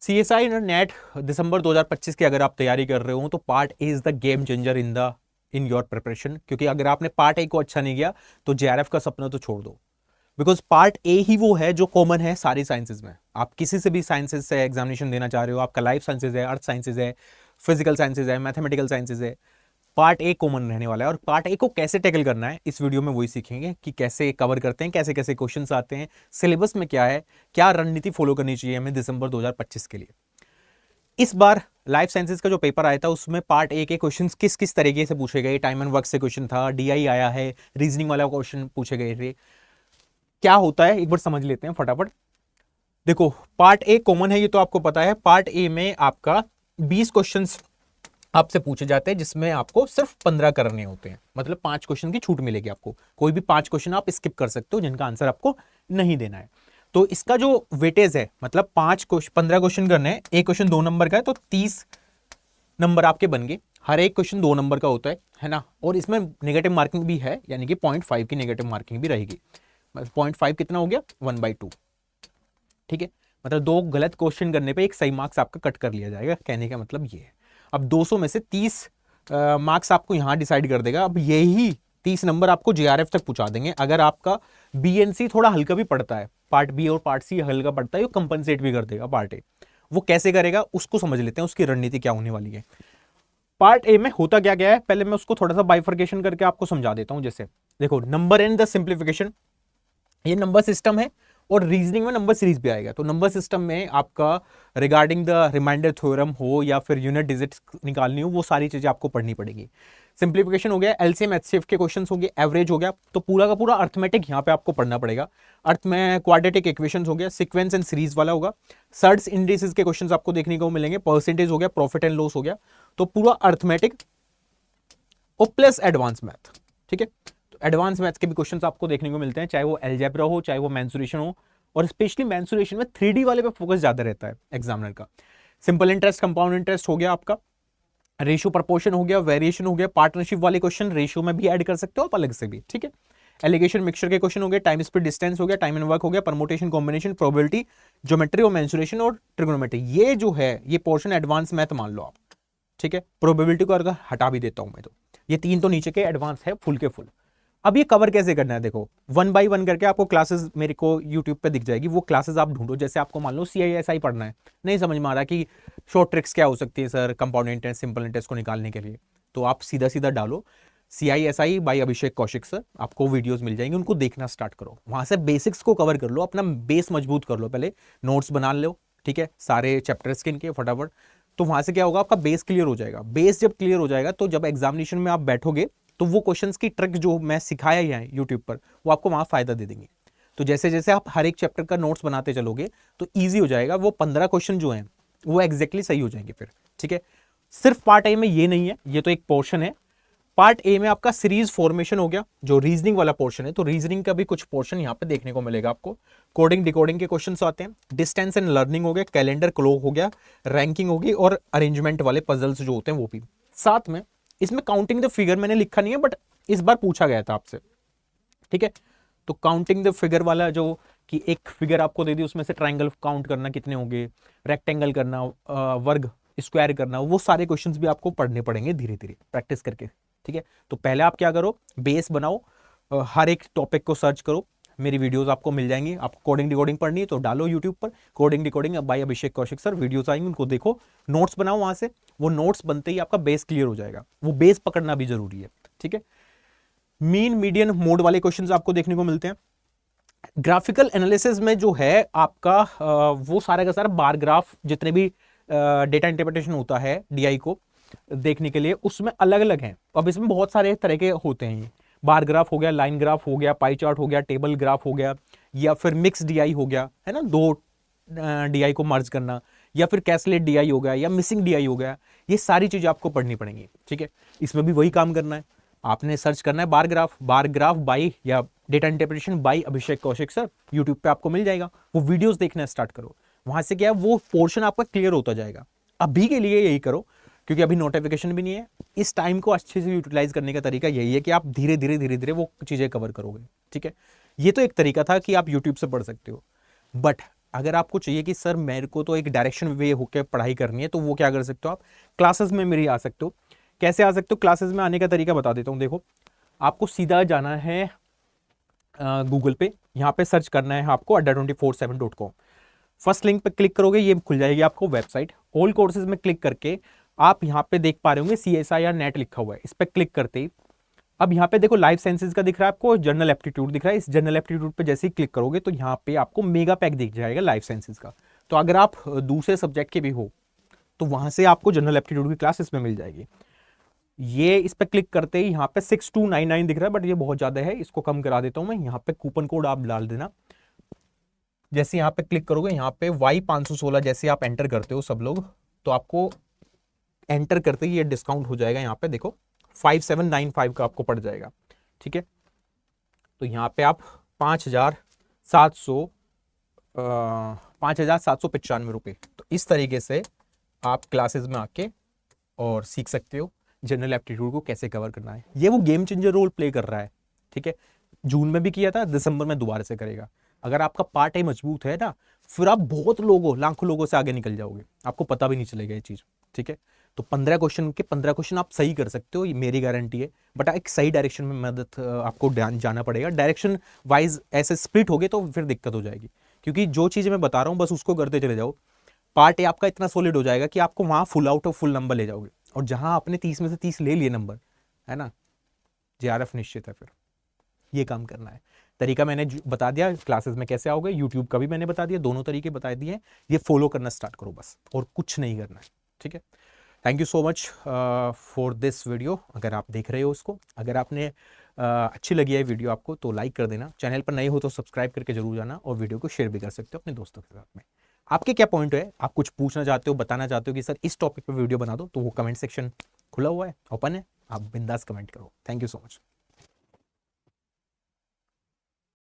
CSI net दिसंबर 2025 की अगर आप तैयारी कर रहे हो तो part A is the game changer in your preparation, क्योंकि अगर आपने पार्ट ए को अच्छा नहीं किया तो जेआरएफ का सपना तो छोड़ दो। बिकॉज पार्ट ए ही वो है जो कॉमन है सारी साइंसेज में। आप किसी से भी साइंसेज से एग्जामिनेशन देना चाह रहे हो, आपका लाइफ साइंसेज है, अर्थ साइंसेज है, फिजिकल साइंसेज है, मैथमेटिकल साइंसेज है, पार्ट ए कॉमन रहने वाला है। और पार्ट ए को कैसे टैकल करना है इस वीडियो में वही सीखेंगे कि कैसे कवर करते हैं, कैसे कैसे क्वेश्चंस आते हैं, सिलेबस में क्या है, क्या रणनीति फॉलो करनी चाहिए हमें दिसंबर 2025 के लिए। इस बार लाइफ साइंसेज का जो पेपर आया था उसमें पार्ट ए के क्वेश्चंस किस किस तरीके से पूछे गए, टाइम एंड वर्क से क्वेश्चन था, डीआई आया है, रीजनिंग वाला क्वेश्चन पूछे गए थे। क्या होता है एक बार समझ लेते हैं फटाफट। देखो, पार्ट ए कॉमन है ये तो आपको पता है। पार्ट ए में आपका 20 क्वेश्चंस आपसे पूछे जाते हैं जिसमें आपको सिर्फ 15 करने होते हैं, मतलब 5 क्वेश्चन की छूट मिलेगी आपको। कोई भी 5 क्वेश्चन आप स्किप कर सकते हो जिनका आंसर आपको नहीं देना है। तो इसका जो वेटेज है, मतलब 15 क्वेश्चन करने हैं, एक क्वेश्चन 2 नंबर का है तो 30 नंबर आपके बन गए। हर एक क्वेश्चन 2 नंबर का होता है ना। और इसमें नेगेटिव मार्किंग भी है, यानी कि 0.5 की नेगेटिव मार्किंग भी रहेगी। 0.5 कितना हो गया, 1/2। ठीक है, मतलब 2 गलत क्वेश्चन करने पे एक सही मार्क्स आपका कट कर लिया जाएगा, कहने का मतलब ये है। अब 200 में से 30 मार्क्स आपको यहां डिसाइड कर देगा। अब यही 30 नंबर आपको जेआरएफ तक पहुंचा देंगे। अगर आपका बीएनसी थोड़ा हल्का भी पड़ता है, पार्ट बी और पार्ट सी हल्का पड़ता है, वो कंपनसेट भी कर देगा पार्ट ए। वो कैसे करेगा उसको समझ लेते हैं, उसकी रणनीति क्या होने वाली है। पार्ट ए में होता क्या क्या है, पहले मैं उसको थोड़ा सा बाइफर्केशन करके आपको समझा देता हूं। जैसे देखो, नंबर एंड द सिंप्लीफिकेशन, ये नंबर सिस्टम है। और रीजनिंग में नंबर सीरीज भी आएगा। तो नंबर सिस्टम में आपका रिगार्डिंग द रिमाइंडर थ्योरम हो या फिर यूनिट डिजिट्स निकालनी हो, वो सारी चीजें आपको पढ़नी पड़ेगी। सिंप्लीफिकेशन हो गया, एलसीएम एचसीएफ के क्वेश्चंस हो गए, एवरेज हो गया। तो पूरा का पूरा अर्थमेटिक यहाँ पे आपको पढ़ना पड़ेगा। अर्थ में क्वाड्रेटिक इक्वेशंस हो गया, सीक्वेंस एंड सीरीज वाला होगा, सर्ट्स इंडिसेस के क्वेश्चंस आपको देखने को मिलेंगे, परसेंटेज हो गया, प्रॉफिट एंड लॉस हो गया। तो पूरा अर्थमेटिक और प्लस एडवांस मैथ। ठीक है, तो एडवांस मैथ्स के भी क्वेश्चंस आपको देखने को मिलते हैं, चाहे वो अलजेब्रा हो, चाहे वो मेंसुरेशन हो। और स्पेशली मेंसुरेशन में 3D वाले पे फोकस ज्यादा रहता है एग्जामिनर का। सिंपल इंटरेस्ट, कंपाउंड इंटरेस्ट हो गया आपका, रेशियो प्रपोर्शन हो गया, वेरिएशन हो गया, पार्टनरशिप वाले क्वेश्चन रेशियो में भी ऐड कर सकते हो आप अलग से भी। ठीक है, एलिगेशन मिक्सचर के क्वेश्चन हो गए, टाइम स्पीड डिस्टेंस हो गया, टाइम एंड वर्क हो गया, परमुटेशन कॉम्बिनेशन, प्रोबेबिलिटी, ज्योमेट्री और मेंसुरेशन और ट्रिग्नोमेट्री। ये जो है ये पोर्शन एडवांस मैथ मान लो आप। ठीक है, प्रोबेबिलिटी को अगर हटा भी देता हूं मैं तो ये 3 तो नीचे के एडवांस है फुल के फुल। अब ये कवर कैसे करना है, देखो 1 बाई 1 करके आपको क्लासेस मेरे को यूट्यूब पे दिख जाएगी। वो क्लासेस आप ढूंढो। जैसे आपको मान लो CISI पढ़ना है, नहीं समझ में आ रहा कि शॉर्ट ट्रिक्स क्या हो सकती है sir compound interest, simple interest को निकालने के लिए, तो आप सीधा सीधा डालो CISI by Abhishek Kaushik sir, आपको वीडियोस मिल जाएंगे, उनको देखना स्टार्ट करो। वहां से बेसिक्स को कवर कर लो, अपना बेस मजबूत कर लो, पहले नोट्स बना लो। ठीक है, सारे चैप्टर्स के इनके फटाफट। तो वहां से क्या होगा, आपका बेस क्लियर हो जाएगा। बेस जब क्लियर हो जाएगा तो जब एग्जामिनेशन में आप बैठोगे तो वो क्वेश्चंस की ट्रिक जो मैं सिखाया ही है यूट्यूब पर, वो आपको वहां फायदा दे देंगे। तो जैसे जैसे आप हर एक चैप्टर का नोट्स बनाते चलोगे तो ईजी हो जाएगा। वो 15 क्वेश्चन जो हैं वो एग्जैक्टली सही हो जाएंगे फिर। ठीक है, सिर्फ पार्ट ए में ये नहीं है, ये तो एक पोर्शन है। पार्ट ए में आपका सीरीज फॉर्मेशन हो गया, जो रीजनिंग वाला पोर्शन है। तो रीजनिंग का भी कुछ पोर्शन यहाँ पे देखने को मिलेगा आपको। कोडिंग डिकोडिंग के क्वेश्चंस आते हैं, डिस्टेंस एंड लर्निंग हो गया, कैलेंडर क्लॉक हो गया, रैंकिंग होगी, और अरेंजमेंट वाले पजल्स जो होते हैं वो भी साथ में। इसमें काउंटिंग द फिगर मैंने लिखा नहीं है, बट इस बार पूछा गया था आपसे। ठीक है, तो काउंटिंग द फिगर वाला जो कि एक फिगर आपको दे दी, उसमें से ट्राइंगल काउंट करना कितने होंगे, रेक्टेंगल करना, वर्ग स्क्वायर करना, वो सारे क्वेश्चंस भी आपको पढ़ने पड़ेंगे धीरे धीरे प्रैक्टिस करके। ठीक है, तो पहले आप क्या करो, बेस बनाओ, हर एक टॉपिक को सर्च करो, मेरी वीडियोस आपको मिल जाएंगी। आपको कोडिंग डिकोडिंग पढ़नी है तो डालो यूट्यूब पर कोडिंग डिकोडिंग बाय अभिषेक कौशिक सर, वीडियोस आएंगे उनको देखो, नोट्स बनाओ वहां से। वो नोट्स बनते ही आपका बेस क्लियर हो जाएगा। वो बेस पकड़ना भी जरूरी है। ठीक है, मीन मीडियन मोड वाले क्वेश्चंस आपको देखने को मिलते हैं। ग्राफिकल एनालिसिस में जो है आपका वो सारा का सारा बार ग्राफ, जितने भी डेटा इंटरप्रिटेशन होता है डीआई को देखने के लिए, उसमें अलग अलग हैं। अब इसमें बहुत सारे तरह के होते हैं। ये बार ग्राफ हो गया, लाइन ग्राफ हो गया, पाई चार्ट हो गया, टेबल ग्राफ हो गया, या फिर मिक्स डीआई हो गया, है ना, 2 डीआई को मर्ज करना, या फिर कैसलेट डीआई हो गया, या मिसिंग डीआई हो गया। ये सारी चीजें आपको पढ़नी पड़ेंगी। ठीक है, इसमें भी वही काम करना है, आपने सर्च करना है बार ग्राफ बाई या data interpretation by Abhishek Kaushik sir, YouTube पे आपको मिल जाएगा। वो वीडियोस देखना स्टार्ट करो, वहां से क्या है वो पोर्शन आपका क्लियर होता जाएगा। अभी के लिए यही करो, क्योंकि अभी नोटिफिकेशन भी नहीं है। इस टाइम को अच्छे से यूटिलाइज करने का तरीका यही है कि आप धीरे धीरे वो चीजें कवर करोगे। ठीक है, ये तो एक तरीका था कि आप यूट्यूब से पढ़ सकते हो, बट अगर आपको चाहिए कि सर मेरे को तो एक डायरेक्शन वे होकर पढ़ाई करनी है, तो वो क्या कर सकते हो आप, क्लासेस में मेरी आ सकते हो। कैसे आ सकते हो क्लासेस में आने का तरीका बता देता हूँ। देखो, आपको सीधा जाना है गूगल पे, यहाँ पे सर्च करना है आपको adda247.com। फर्स्ट लिंक पे क्लिक करोगे, ये खुल जाएगी आपको वेबसाइट। ऑल कोर्सेज में क्लिक करके आप यहाँ पे देख पा रहे होंगे CSI या नेट लिखा हुआ है, इस पर क्लिक करते ही अब यहाँ पे देखो लाइफ साइंसेज का दिख रहा है आपको, जनरल एप्टीट्यूड दिख रहा है। इस जनरल एप्टीट्यूड पे जैसे ही क्लिक करोगे तो यहाँ पे आपको मेगा पैक दिख जाएगा लाइफ साइंसेज का। तो अगर आप दूसरे सब्जेक्ट के भी हो तो वहां से आपको जनरल एप्टीट्यूड की क्लास इसमें मिल जाएगी। ये इस पर क्लिक करते ही यहाँ पे 6299 दिख रहा है, बट ये बहुत ज्यादा है, इसको कम करा देता हूं मैं। यहाँ पे कूपन कोड आप डाल देना। जैसे यहाँ पे क्लिक करोगे, यहाँ पे Y516 जैसे आप एंटर करते हो सब लोग, तो आपको एंटर करते ही ये डिस्काउंट हो जाएगा। यहाँ पे देखो 5795 का आपको पड़ जाएगा। ठीक है, तो यहाँ पे आप 5,795 रुपये, तो इस तरीके से आप क्लासेस में आके और सीख सकते हो जनरल एप्टीट्यूड को कैसे कवर करना है। ये वो गेम चेंजर रोल प्ले कर रहा है। ठीक है, जून में भी किया था, दिसंबर में दोबारा से करेगा। अगर आपका पार्ट टाइम मजबूत है ना, फिर आप बहुत लोगों, लाखों लोगों से आगे निकल जाओगे, आपको पता भी नहीं चलेगा ये चीज। ठीक है, तो 15 क्वेश्चन के 15 क्वेश्चन आप सही कर सकते हो, ये मेरी गारंटी है। बट एक सही डायरेक्शन में मदद आपको जाना पड़ेगा। डायरेक्शन वाइज ऐसे स्प्लिट हो गए तो फिर दिक्कत हो जाएगी, क्योंकि जो चीजें मैं बता रहा हूँ बस उसको करते चले जाओ। पार्ट ए आपका इतना सॉलिड हो जाएगा कि आपको वहां full out of full number ले जाओगे, और जहां आपने 30 में से 30 ले लिए नंबर, है ना, JRF निश्चित है। फिर ये काम करना है। तरीका मैंने बता दिया, क्लासेस में कैसे आओगे, यूट्यूब का भी मैंने बता दिया, दोनों तरीके बता दिए। ये फॉलो करना स्टार्ट करो बस, और कुछ नहीं करना है। ठीक है, thank you so much for this video. अगर आप देख रहे हो उसको, अगर आपने अच्छी लगी है वीडियो आपको, तो लाइक कर देना। चैनल पर नए हो तो सब्सक्राइब करके जरूर जाना, और वीडियो को शेयर भी कर सकते हो अपने दोस्तों के साथ में। आपके क्या पॉइंट है, आप कुछ पूछना चाहते हो, बताना चाहते हो कि सर इस टॉपिक पे वीडियो बना दो, तो वो कमेंट सेक्शन खुला हुआ है, ओपन है, आप बिंदास कमेंट करो। Thank you so much.